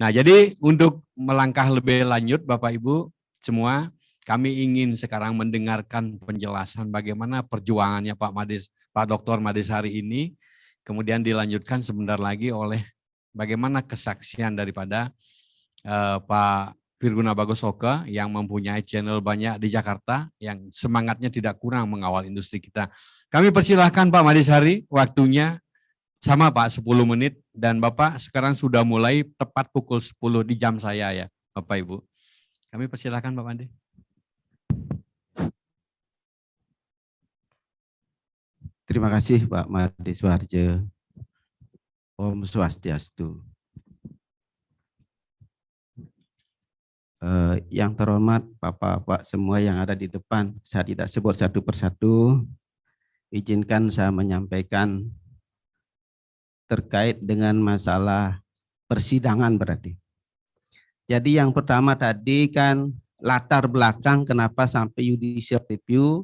Nah, jadi untuk melangkah lebih lanjut Bapak Ibu semua, kami ingin sekarang mendengarkan penjelasan bagaimana perjuangannya Pak Dr. Madesari ini, kemudian dilanjutkan sebentar lagi oleh bagaimana kesaksian daripada Pak Virguna Bagosoka yang mempunyai channel banyak di Jakarta, yang semangatnya tidak kurang mengawal industri kita. Kami persilahkan Pak Madesari, waktunya sama Pak 10 menit, dan Bapak sekarang sudah mulai tepat pukul 10 di jam saya ya Bapak Ibu. Kami persilahkan Pak Made. Terima kasih Pak Made Suharjo. Om Swastiastu. Yang terhormat Bapak-Bapak semua yang ada di depan, saya tidak sebut satu persatu. Izinkan saya menyampaikan terkait dengan masalah persidangan berarti. Jadi yang pertama tadi kan latar belakang kenapa sampai judicial review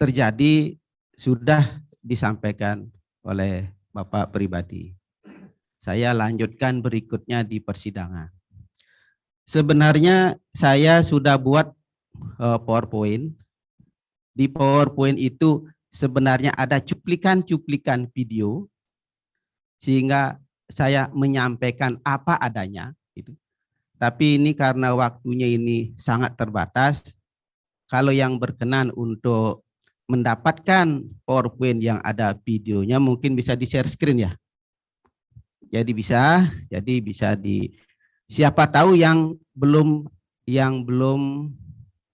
terjadi sudah disampaikan oleh Bapak pribadi. Saya lanjutkan berikutnya di persidangan. Sebenarnya saya sudah buat PowerPoint. Di PowerPoint itu sebenarnya ada cuplikan-cuplikan video sehingga saya menyampaikan apa adanya. Gitu. Tapi ini karena waktunya ini sangat terbatas, kalau yang berkenan untuk mendapatkan PowerPoint yang ada videonya mungkin bisa di-share screen ya. Jadi bisa di siapa tahu yang belum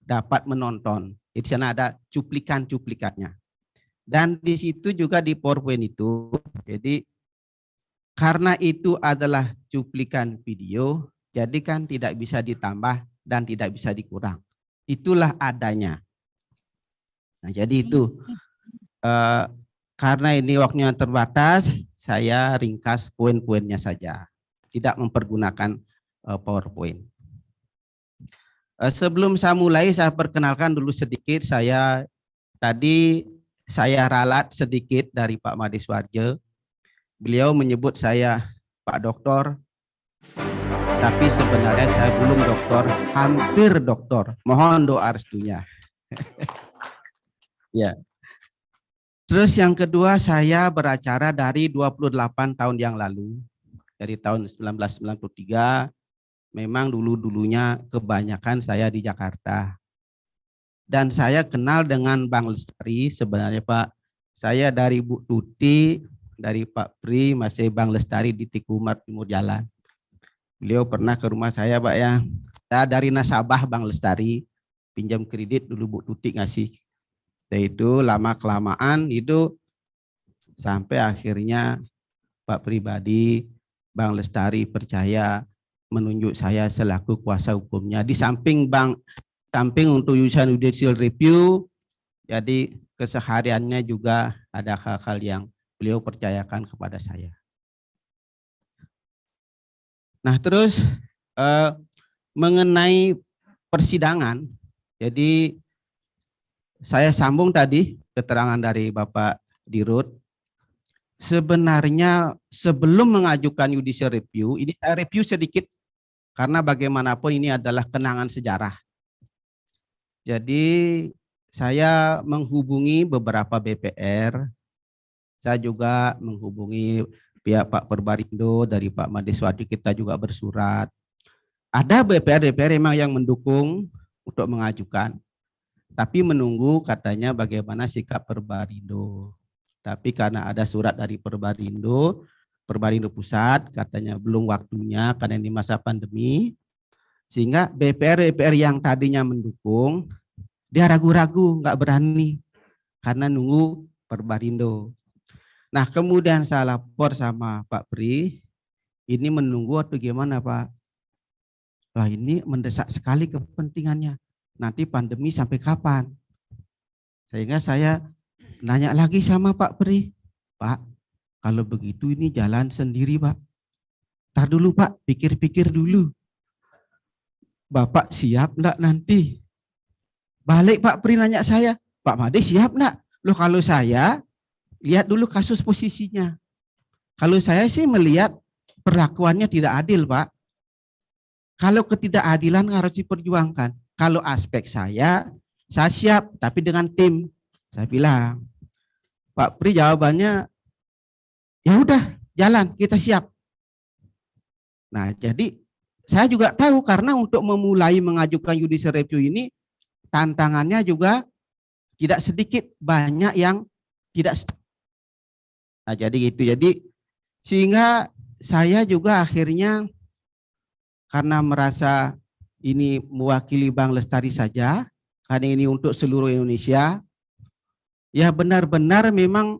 dapat menonton. Di sana ada cuplikan-cuplikannya. Dan di situ juga di PowerPoint itu, jadi karena itu adalah cuplikan video, jadi kan tidak bisa ditambah dan tidak bisa dikurang. Itulah adanya. Nah, jadi itu karena ini waktunya terbatas, saya ringkas poin-poinnya saja, tidak mempergunakan PowerPoint. Sebelum saya mulai, saya perkenalkan dulu sedikit. Saya ralat sedikit dari Pak Made Suharjo. Beliau menyebut saya Pak Doktor, tapi sebenarnya saya belum doktor, hampir doktor. Mohon doa restunya. Ya. Terus yang kedua, saya beracara dari 28 tahun yang lalu, dari tahun 1993. Memang dulunya kebanyakan saya di Jakarta. Dan saya kenal dengan Bang Lestari sebenarnya Pak. Saya dari Bu Tuti, dari Pak Pri, masih Bang Lestari di Tikumar Timur Jalan. Beliau pernah ke rumah saya Pak ya. Saya dari nasabah Bang Lestari, pinjam kredit dulu Bu Tuti ngasih. Itu lama-kelamaan itu sampai akhirnya Pak pribadi, Bang Lestari percaya menunjuk saya selaku kuasa hukumnya. Di samping untuk urusan judicial review, jadi kesehariannya juga ada hal-hal yang beliau percayakan kepada saya. Nah terus mengenai persidangan, jadi saya sambung tadi keterangan dari Bapak Dirut. Sebenarnya sebelum mengajukan judicial review, ini saya review sedikit karena bagaimanapun ini adalah kenangan sejarah. Jadi saya menghubungi beberapa BPR, saya juga menghubungi pihak Pak Perbarindo, dari Pak Made Suharjo kita juga bersurat. Ada BPR memang yang mendukung untuk mengajukan, tapi menunggu katanya bagaimana sikap Perbarindo. Tapi karena ada surat dari Perbarindo Pusat, katanya belum waktunya karena ini masa pandemi, sehingga BPR yang tadinya mendukung, dia ragu-ragu, nggak berani, karena nunggu Perbarindo. Nah kemudian saya lapor sama Pak Pri, ini menunggu atau gimana Pak? Wah ini mendesak sekali kepentingannya, nanti pandemi sampai kapan? Sehingga saya nanya lagi sama Pak Pri, Pak, kalau begitu ini jalan sendiri Pak. Tar dulu Pak, pikir-pikir dulu. Bapak siap enggak nanti? Balik Pak Pri nanya saya, Pak Made siap enggak? Loh kalau saya, lihat dulu kasus posisinya. Kalau saya sih melihat perlakuannya tidak adil, Pak. Kalau ketidakadilan harus diperjuangkan. Kalau aspek saya siap, tapi dengan tim. Saya bilang, Pak Pri jawabannya, ya udah, jalan, kita siap. Nah, jadi saya juga tahu karena untuk memulai mengajukan judicial review ini, tantangannya juga tidak sedikit, banyak yang tidak. Nah, jadi gitu. Jadi sehingga saya juga akhirnya karena merasa ini mewakili Bank Lestari saja, karena ini untuk seluruh Indonesia, ya benar-benar memang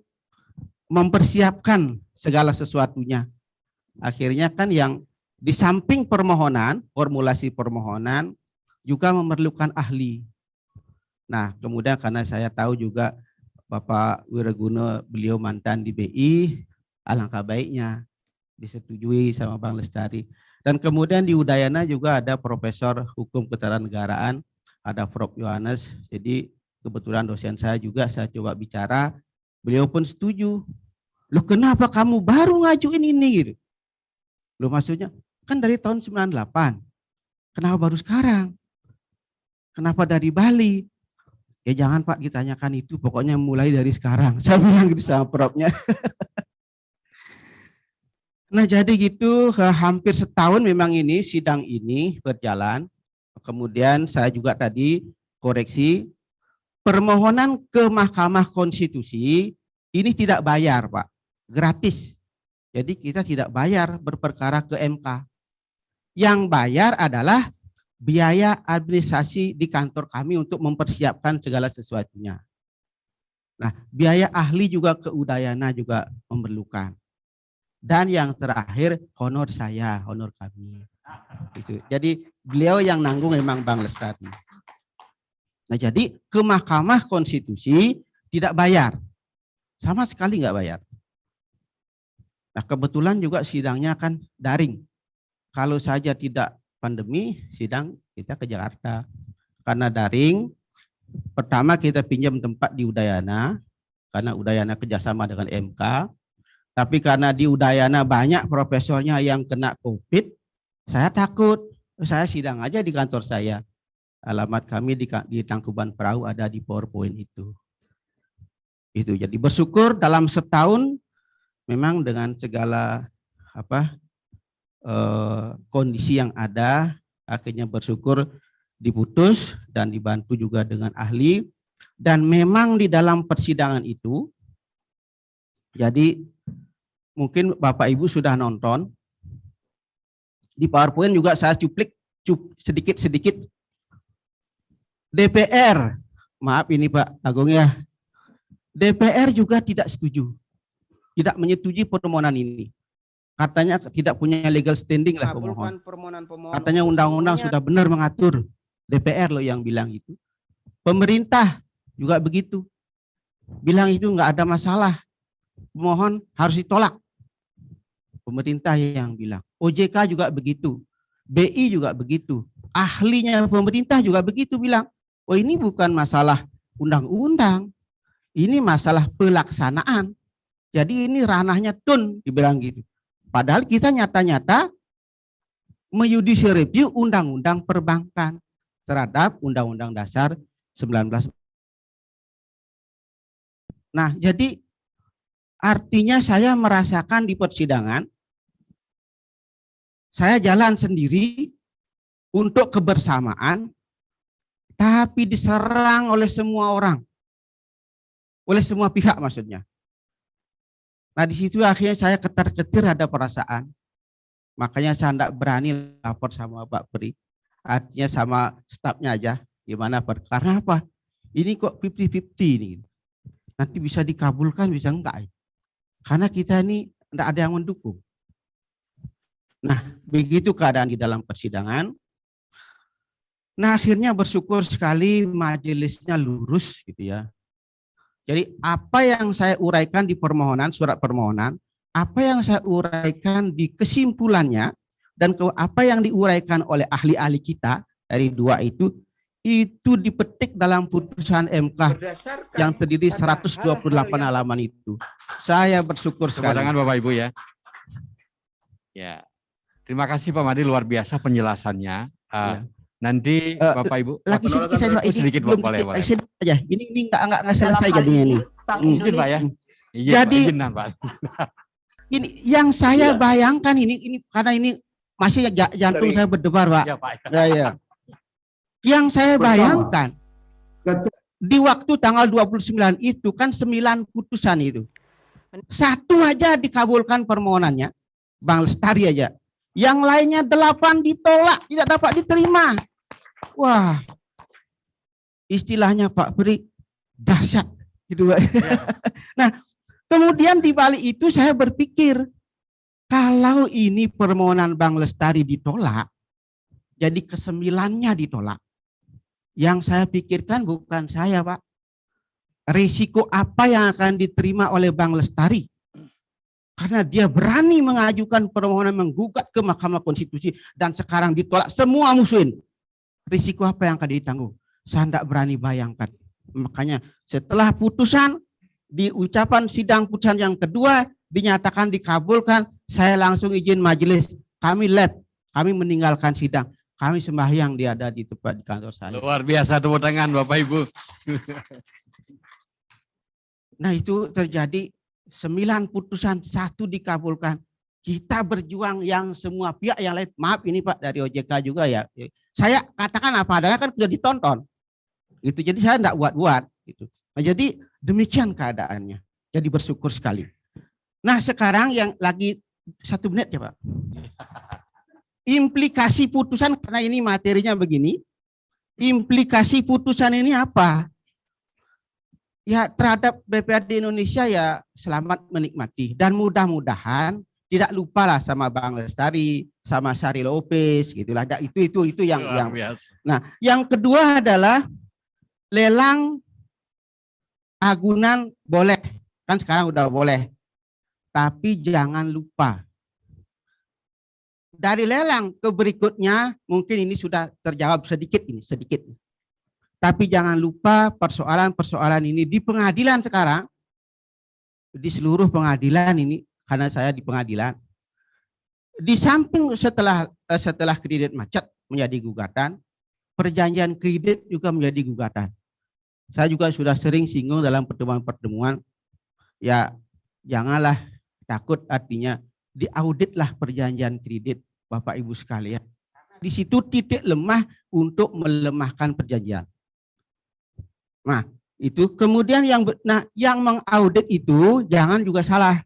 mempersiapkan segala sesuatunya. Akhirnya kan yang di samping permohonan, formulasi permohonan, juga memerlukan ahli. Nah, kemudian karena saya tahu juga Bapak Wiraguna, beliau mantan di BI, alangkah baiknya disetujui sama Bank Lestari. Dan kemudian di Udayana juga ada Profesor Hukum Ketatanegaraan, ada Prof. Yohanes. Jadi kebetulan dosen saya juga, saya coba bicara, beliau pun setuju. Loh kenapa kamu baru ngajuin ini gitu? Loh maksudnya, kan dari tahun 98. Kenapa baru sekarang? Kenapa dari Bali? Ya jangan Pak ditanyakan itu, pokoknya mulai dari sekarang. Saya bilang gitu sama Prof-nya. Nah jadi gitu, hampir setahun memang ini sidang ini berjalan. Kemudian saya juga tadi koreksi, permohonan ke Mahkamah Konstitusi ini tidak bayar Pak, gratis. Jadi kita tidak bayar berperkara ke MK. Yang bayar adalah biaya administrasi di kantor kami untuk mempersiapkan segala sesuatunya. Nah, biaya ahli juga ke Udayana juga memerlukan. Dan yang terakhir honor saya, honor kami. Gitu. Jadi beliau yang nanggung memang Bank Lestari. Nah, jadi ke Mahkamah Konstitusi tidak bayar. Sama sekali nggak bayar. Nah, kebetulan juga sidangnya kan daring. Kalau saja tidak pandemi, sidang kita ke Jakarta. Karena daring, pertama kita pinjam tempat di Udayana, karena Udayana kerjasama dengan MK. Tapi karena di Udayana banyak profesornya yang kena COVID, saya takut. Saya sidang aja di kantor saya. Alamat kami di Tangkuban Perahu ada di PowerPoint itu. Itu jadi bersyukur dalam setahun memang dengan segala kondisi yang ada, akhirnya bersyukur diputus dan dibantu juga dengan ahli. Dan memang di dalam persidangan itu, jadi mungkin Bapak Ibu sudah nonton, di PowerPoint juga saya cuplik sedikit-sedikit. DPR, maaf ini Pak Agung ya, DPR juga tidak setuju, tidak menyetujui permohonan ini. Katanya tidak punya legal standing lah pemohon. Katanya undang-undang sudah benar mengatur. DPR loh yang bilang itu. Pemerintah juga begitu. Bilang itu nggak ada masalah. Pemohon harus ditolak. Pemerintah yang bilang. OJK juga begitu. BI juga begitu. Ahlinya pemerintah juga begitu bilang. Oh ini bukan masalah undang-undang. Ini masalah pelaksanaan. Jadi ini ranahnya TUN dibilang gitu. Padahal kita nyata-nyata menjudicial review undang-undang perbankan terhadap Undang-Undang Dasar 19. Nah, jadi artinya saya merasakan di persidangan, saya jalan sendiri untuk kebersamaan, tapi diserang oleh semua orang, oleh semua pihak maksudnya. Nah di situ akhirnya saya ketar-ketir ada perasaan. Makanya saya tidak berani lapor sama Pak Pri. Artinya sama stafnya aja. Gimana Pak? Karena apa? Ini kok 50-50 ini. Nanti bisa dikabulkan, bisa enggak. Karena kita ini tidak ada yang mendukung. Nah begitu keadaan di dalam persidangan. Nah akhirnya bersyukur sekali majelisnya lurus gitu ya. Jadi apa yang saya uraikan di permohonan, surat permohonan, apa yang saya uraikan di kesimpulannya, dan apa yang diuraikan oleh ahli-ahli kita dari dua itu dipetik dalam putusan MK yang terdiri 128 halaman itu. Saya bersyukur sekali. Tepuk tangan Bapak Ibu ya. Ya. Terima kasih Pak Madi, luar biasa penjelasannya. Ya. Nanti Bapak Ibu lagi sedikit saya ini sedikit belum boleh. sedikit aja. Ini nggak selesai jadinya ini. Izin Pak ya. Jadi Pak. Ini yang saya bayangkan ini karena ini masih jantung saya berdebar, Pak. Ya, Pak. Ya. Yang saya bayangkan di waktu tanggal 29 itu kan 9 putusan itu. Satu aja dikabulkan permohonannya, Bang Lestari aja. Yang lainnya 8 ditolak, tidak dapat diterima. Wah, istilahnya Pak Beri dahsyat gitu, Pak. Ya. Nah, kemudian di balik itu saya berpikir, kalau ini permohonan Bang Lestari ditolak, jadi ke-9-nya ditolak. Yang saya pikirkan bukan saya, Pak. Risiko apa yang akan diterima oleh Bang Lestari? Karena dia berani mengajukan permohonan menggugat ke Mahkamah Konstitusi dan sekarang ditolak semua musuhin. Risiko apa yang akan ditanggung? Saya tidak berani bayangkan. Makanya setelah putusan, di ucapan sidang putusan yang kedua, dinyatakan dikabulkan, saya langsung izin majelis. Kami meninggalkan sidang. Kami sembahyang di tempat di kantor saya. Luar biasa, tepuk tangan Bapak Ibu. Nah itu terjadi 9 putusan, 1 dikabulkan. Kita berjuang yang semua pihak yang lain, maaf ini Pak dari OJK juga ya. Saya katakan apa adanya kan sudah ditonton. Itu jadi saya tidak buat-buat gitu. Nah, jadi demikian keadaannya. Jadi bersyukur sekali. Nah, sekarang yang lagi 1 menit ya, Pak. Implikasi putusan karena ini materinya begini. Implikasi putusan ini apa? Ya terhadap BPRD Indonesia ya selamat menikmati dan mudah-mudahan tidak lupa lah sama Bang Lestari, sama Syari Lopez gitulah. Itu yang Nah, yang kedua adalah lelang agunan boleh. Kan sekarang udah boleh. Tapi jangan lupa. Dari lelang ke berikutnya mungkin ini sudah terjawab sedikit. Tapi jangan lupa persoalan-persoalan ini di pengadilan sekarang, di seluruh pengadilan ini, karena saya di pengadilan, di samping setelah kredit macet menjadi gugatan, perjanjian kredit juga menjadi gugatan. Saya juga sudah sering singgung dalam pertemuan-pertemuan, ya janganlah takut, artinya diauditlah perjanjian kredit Bapak Ibu sekalian. Di situ titik lemah untuk melemahkan perjanjian. Nah, itu kemudian yang mengaudit itu jangan juga salah.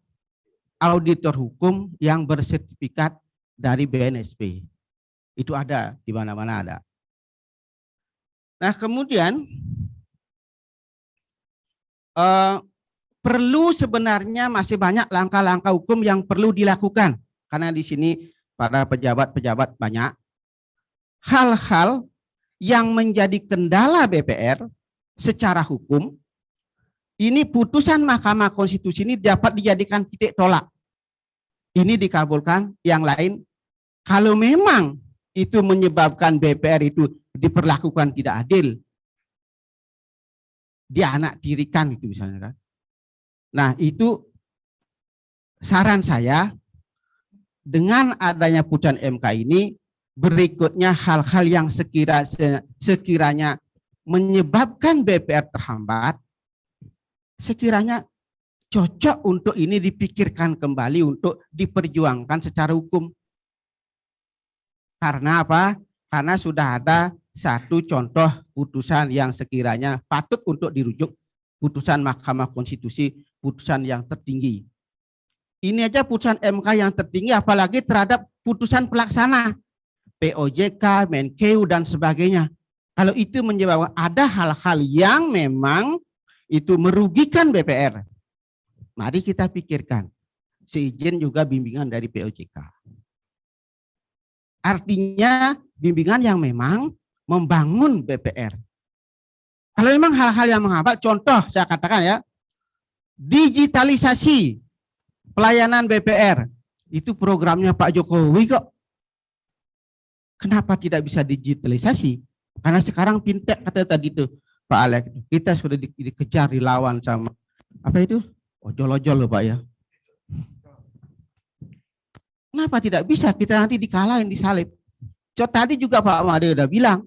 Auditor hukum yang bersertifikat dari BNSP. Itu ada, di mana-mana ada. Nah, kemudian perlu sebenarnya masih banyak langkah-langkah hukum yang perlu dilakukan. Karena di sini para pejabat-pejabat banyak. Hal-hal yang menjadi kendala BPR secara hukum, ini putusan Mahkamah Konstitusi ini dapat dijadikan titik tolak. Ini dikabulkan, yang lain. Kalau memang itu menyebabkan BPR itu diperlakukan tidak adil, dianak tirikan itu misalnya kan. Nah itu saran saya, dengan adanya putusan MK ini, berikutnya hal-hal yang sekiranya menyebabkan BPR terhambat, sekiranya cocok untuk ini dipikirkan kembali untuk diperjuangkan secara hukum. Karena apa? Karena sudah ada satu contoh putusan yang sekiranya patut untuk dirujuk, putusan Mahkamah Konstitusi, putusan yang tertinggi. Ini aja putusan MK yang tertinggi, apalagi terhadap putusan pelaksana, POJK, Menkeu, dan sebagainya. Kalau itu menyebabkan ada hal-hal yang memang itu merugikan BPR, mari kita pikirkan. Seizin juga bimbingan dari POJK. Artinya bimbingan yang memang membangun BPR. Kalau memang hal-hal yang menghambat, contoh saya katakan ya, digitalisasi pelayanan BPR, itu programnya Pak Jokowi kok. Kenapa tidak bisa digitalisasi? Karena sekarang fintech kata tadi itu Pak Alex, kita sudah dikejar, dilawan sama apa itu? Ojol-ojol loh Pak ya. Kenapa tidak bisa? Kita nanti dikalahin, disalib. Tadi juga Pak Made udah bilang,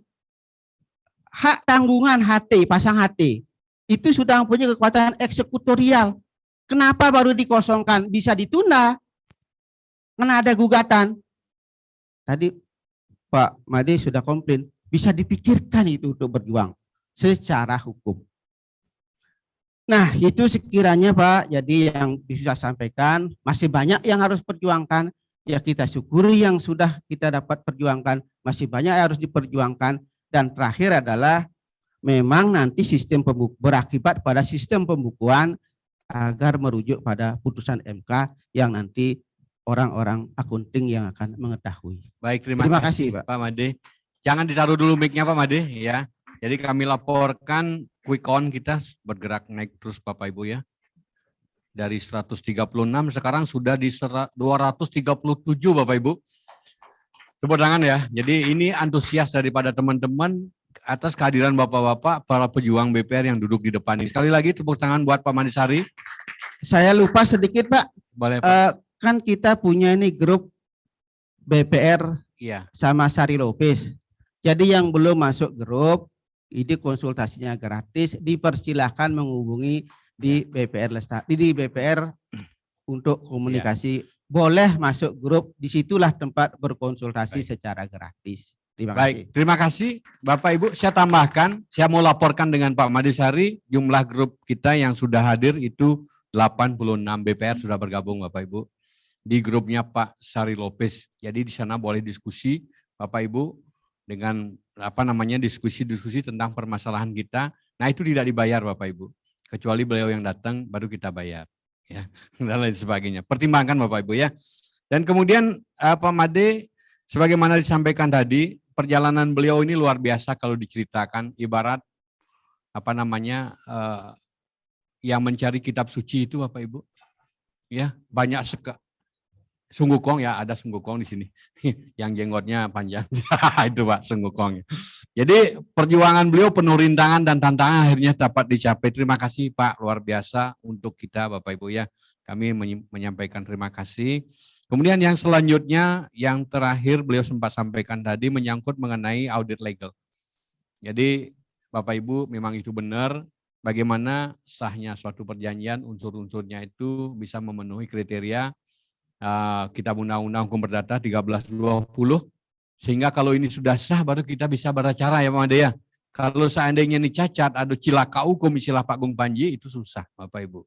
hak tanggungan HT, pasang HT, itu sudah punya kekuatan eksekutorial. Kenapa baru dikosongkan? Bisa ditunda. Karena ada gugatan. Tadi Pak Made sudah komplain, bisa dipikirkan itu untuk berjuang secara hukum. Nah, itu sekiranya Pak, jadi yang bisa sampaikan, masih banyak yang harus perjuangkan, ya kita syukuri yang sudah kita dapat perjuangkan, masih banyak yang harus diperjuangkan, dan terakhir adalah memang nanti sistem berakibat pada sistem pembukuan agar merujuk pada putusan MK yang nanti orang-orang akunting yang akan mengetahui. Baik, terima kasih Pak Made. Jangan ditaruh dulu mic-nya Pak Made ya. Jadi kami laporkan quick count kita bergerak naik terus Bapak Ibu ya. Dari 136 sekarang sudah di 237 Bapak Ibu. Tepuk tangan ya. Jadi ini antusias daripada teman-teman atas kehadiran Bapak-Bapak para pejuang BPR yang duduk di depan ini. Sekali lagi tepuk tangan buat Pak Madisari. Saya lupa sedikit Pak. Boleh Pak. Kan kita punya ini grup BPR iya, sama Sari Lopez. Jadi yang belum masuk grup, ini konsultasinya gratis, dipersilahkan menghubungi di BPR Lestari, di BPR untuk komunikasi. Boleh masuk grup, disitulah tempat berkonsultasi secara gratis. Terima kasih. Baik, terima kasih Bapak Ibu. Saya tambahkan, saya mau laporkan dengan Pak Madisari, jumlah grup kita yang sudah hadir itu 86 BPR sudah bergabung Bapak Ibu. Di grupnya Pak Sari Lopez. Jadi di sana boleh diskusi Bapak Ibu dengan diskusi-diskusi tentang permasalahan kita. Nah, itu tidak dibayar Bapak Ibu. Kecuali beliau yang datang baru kita bayar ya. Dan lain sebagainya. Pertimbangkan Bapak Ibu ya. Dan kemudian Pak Made sebagaimana disampaikan tadi, perjalanan beliau ini luar biasa kalau diceritakan, ibarat yang mencari kitab suci itu Bapak Ibu. Ya, banyak Sungguh Kong ya, ada Sungguh Kong di sini. Yang jenggotnya panjang. Itu Pak Sungguh Kong. Jadi perjuangan beliau penuh rintangan dan tantangan akhirnya dapat dicapai. Terima kasih Pak, luar biasa untuk kita Bapak Ibu ya. Kami menyampaikan terima kasih. Kemudian yang selanjutnya, yang terakhir beliau sempat sampaikan tadi menyangkut mengenai audit legal. Jadi Bapak Ibu memang itu benar. Bagaimana sahnya suatu perjanjian, unsur-unsurnya itu bisa memenuhi kriteria Kitab Undang-Undang Hukum Perdata 1320, sehingga kalau ini sudah sah baru kita bisa beracara ya Pak Made ya. Kalau seandainya ini cacat, ada cilaka hukum istilah Pak Gung Panji, itu susah Bapak Ibu.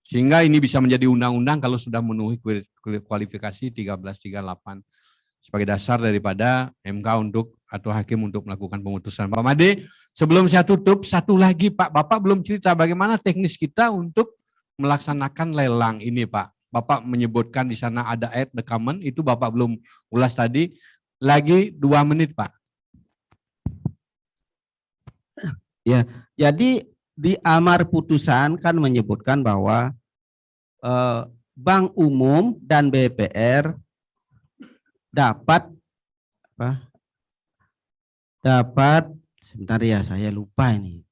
Sehingga ini bisa menjadi undang-undang kalau sudah memenuhi kualifikasi 1338 sebagai dasar daripada MK untuk atau hakim untuk melakukan pemutusan. Pak Made, sebelum saya tutup, satu lagi Pak, Bapak belum cerita bagaimana teknis kita untuk melaksanakan lelang ini Pak. Bapak menyebutkan di sana ada add the comment, itu Bapak belum ulas tadi. Lagi 2 menit Pak. Ya, jadi di amar putusan kan menyebutkan bahwa Bank Umum dan BPR dapat sebentar ya, saya lupa ini.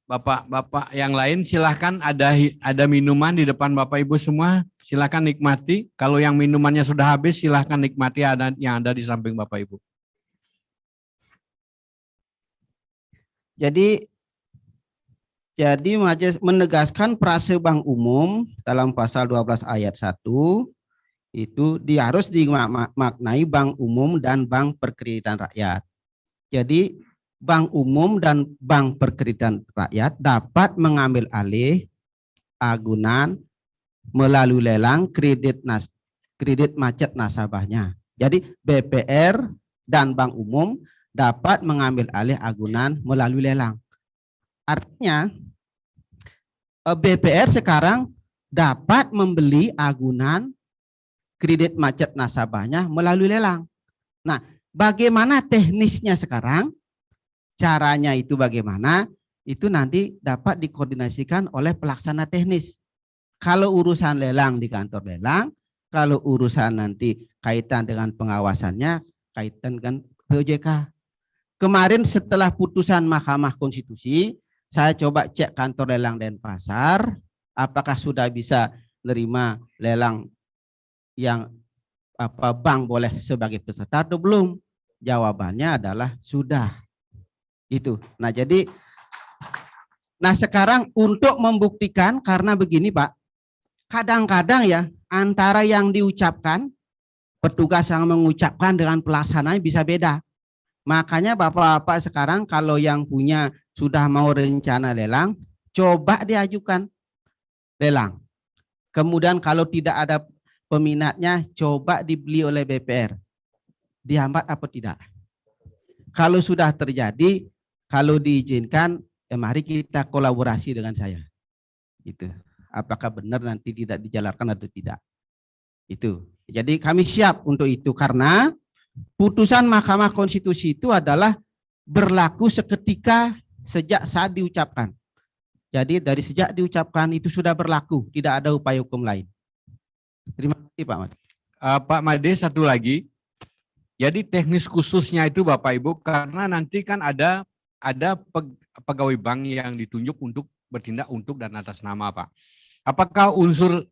Bapak yang lain silahkan, ada minuman di depan Bapak Ibu semua, silahkan nikmati. Kalau yang minumannya sudah habis silahkan nikmati yang ada di samping Bapak Ibu. Jadi majelis menegaskan prase Bank Umum dalam pasal 12 ayat 1 itu harus dimaknai bank umum dan bank perkreditan rakyat. Jadi Bank Umum dan Bank Perkreditan Rakyat dapat mengambil alih agunan melalui lelang kredit macet nasabahnya. Jadi BPR dan Bank Umum dapat mengambil alih agunan melalui lelang. Artinya BPR sekarang dapat membeli agunan kredit macet nasabahnya melalui lelang. Nah, bagaimana teknisnya sekarang? Caranya itu bagaimana? Itu nanti dapat dikoordinasikan oleh pelaksana teknis. Kalau urusan lelang di kantor lelang, kalau urusan nanti kaitan dengan pengawasannya, kaitan dengan POJK. Kemarin setelah putusan Mahkamah Konstitusi, saya coba cek kantor lelang Denpasar, apakah sudah bisa nerima lelang yang bank boleh sebagai peserta atau belum? Jawabannya adalah sudah. Itu. Nah, jadi sekarang untuk membuktikan, karena begini Pak, kadang-kadang ya antara yang diucapkan, petugas yang mengucapkan dengan pelaksananya bisa beda. Makanya Bapak-bapak sekarang kalau yang punya sudah mau rencana lelang, coba diajukan lelang. Kemudian kalau tidak ada peminatnya, coba dibeli oleh BPR. Dihambat apa tidak? Kalau sudah terjadi, kalau diizinkan, mari kita kolaborasi dengan saya. Itu. Apakah benar nanti tidak dijalankan atau tidak? Itu. Jadi kami siap untuk itu karena putusan Mahkamah Konstitusi itu adalah berlaku seketika sejak saat diucapkan. Jadi dari sejak diucapkan itu sudah berlaku, tidak ada upaya hukum lain. Terima kasih Pak Made. Pak Made, satu lagi. Jadi teknis khususnya itu Bapak Ibu, karena nanti kan ada pegawai bank yang ditunjuk untuk bertindak untuk dan atas nama Pak. Apakah unsur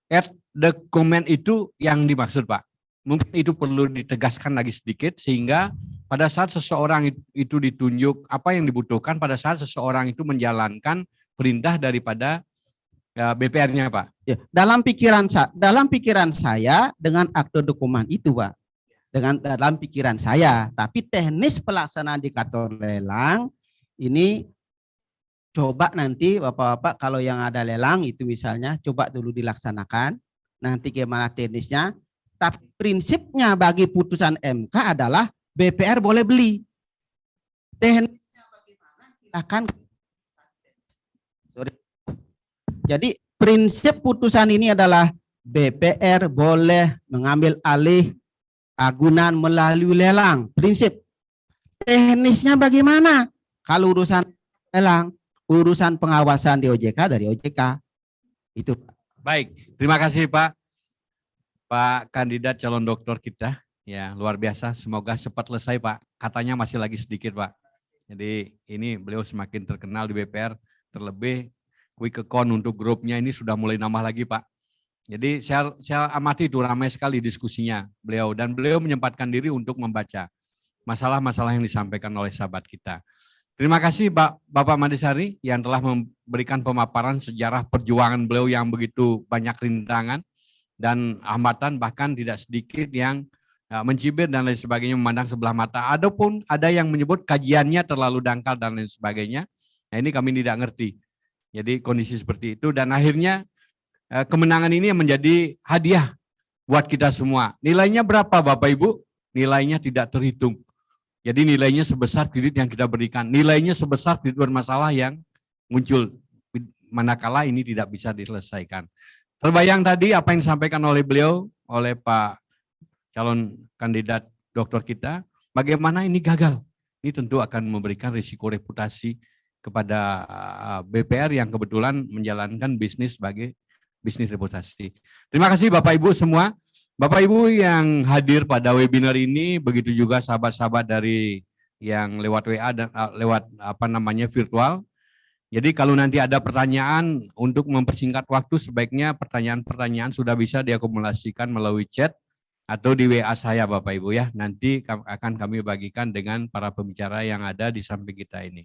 at the comment itu yang dimaksud Pak? Mungkin itu perlu ditegaskan lagi sedikit sehingga pada saat seseorang itu ditunjuk, apa yang dibutuhkan pada saat seseorang itu menjalankan perintah daripada BPR-nya Pak. Ya, dalam pikiran saya dengan akte dokumen itu Pak. Dalam pikiran saya, tapi teknis pelaksanaan indikator lelang ini coba nanti Bapak-bapak kalau yang ada lelang itu misalnya coba dulu dilaksanakan, nanti gimana teknisnya. Tapi prinsipnya bagi putusan MK adalah BPR boleh beli. Teknisnya bagaimana silakan. Sorry. Jadi prinsip putusan ini adalah BPR boleh mengambil alih agunan melalui lelang. Prinsip. Teknisnya bagaimana? Kalau urusan lelang, urusan pengawasan di OJK dari OJK. Itu. Baik, terima kasih Pak kandidat calon doktor kita. Ya, luar biasa. Semoga cepat selesai Pak. Katanya masih lagi sedikit Pak. Jadi ini beliau semakin terkenal di BPR. Terlebih quick account untuk grupnya ini sudah mulai nambah lagi Pak. Jadi saya amati itu ramai sekali diskusinya beliau. Dan beliau menyempatkan diri untuk membaca masalah-masalah yang disampaikan oleh sahabat kita. Terima kasih Bapak Madisari yang telah memberikan pemaparan sejarah perjuangan beliau yang begitu banyak rintangan dan hambatan, bahkan tidak sedikit yang mencibir dan lain sebagainya, memandang sebelah mata. Adapun ada yang menyebut kajiannya terlalu dangkal dan lain sebagainya. Nah, ini kami tidak ngerti. Jadi kondisi seperti itu dan akhirnya kemenangan ini menjadi hadiah buat kita semua. Nilainya berapa Bapak Ibu? Nilainya tidak terhitung. Jadi nilainya sebesar kredit yang kita berikan. Nilainya sebesar kredit bermasalah yang muncul. Manakala ini tidak bisa diselesaikan. Terbayang tadi apa yang disampaikan oleh beliau, oleh Pak calon kandidat doktor kita, bagaimana ini gagal. Ini tentu akan memberikan risiko reputasi kepada BPR yang kebetulan menjalankan bisnis sebagai bisnis reputasi. Terima kasih Bapak Ibu semua. Bapak Ibu yang hadir pada webinar ini, begitu juga sahabat-sahabat dari yang lewat WA dan lewat virtual. Jadi kalau nanti ada pertanyaan untuk mempersingkat waktu, sebaiknya pertanyaan-pertanyaan sudah bisa diakumulasikan melalui chat atau di WA saya Bapak Ibu ya. Nanti akan kami bagikan dengan para pembicara yang ada di samping kita ini.